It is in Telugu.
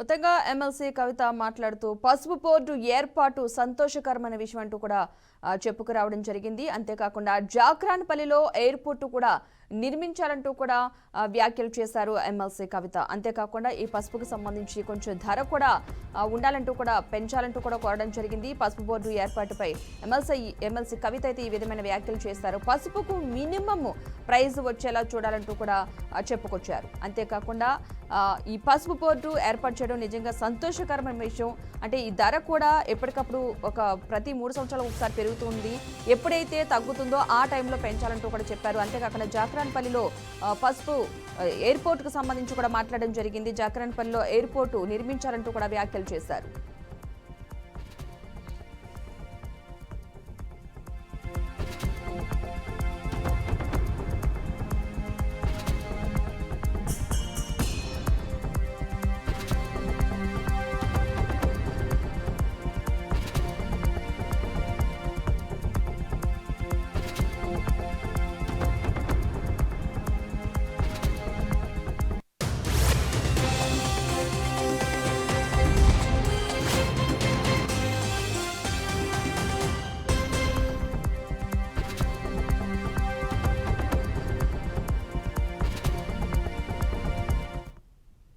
మొత్తంగా ఎమ్మెల్సీ కవిత మాట్లాడుతూ పసుపు పోర్టు ఏర్పాటు సంతోషకరమైన విషయం అంటూ కూడా చెప్పుకురావడం జరిగింది. అంతేకాకుండా జాక్రాన్పల్లిలో ఎయిర్పోర్టు కూడా నిర్మించాలంటూ కూడా వ్యాఖ్యలు చేశారు ఎమ్మెల్సీ కవిత. అంతేకాకుండా ఈ పసుపుకు సంబంధించి కొంచెం ధర కూడా ఉండాలంటూ కూడా పెంచాలంటూ కూడా కోరడం జరిగింది. పసుపు బోర్డు ఏర్పాటుపై ఎమ్మెల్సీ కవిత అయితే ఈ విధమైన వ్యాఖ్యలు చేశారు. పసుపుకు మినిమం ప్రైజ్ వచ్చేలా చూడాలంటూ కూడా చెప్పుకొచ్చారు. అంతేకాకుండా ఈ పసుపు బోర్డు ఏర్పాటు చేయడం నిజంగా సంతోషకరమైన విషయం. అంటే ఈ ధర కూడా ఎప్పటికప్పుడు ప్రతి 3 సంవత్సరాలకు ఒకసారి పెరుగుతుంది. ఎప్పుడైతే తగ్గుతుందో ఆ టైంలో పెంచాలంటూ కూడా చెప్పారు. అంతేకాకుండా జాక్రాన్పల్లిలో పసుపు ఎయిర్పోర్టుకు సంబంధించి కూడా మాట్లాడడం జరిగింది. జాక్రాన్పల్లిలో ఎయిర్పోర్టు నిర్మించాలంటూ కూడా వ్యాఖ్యలు చేశారు.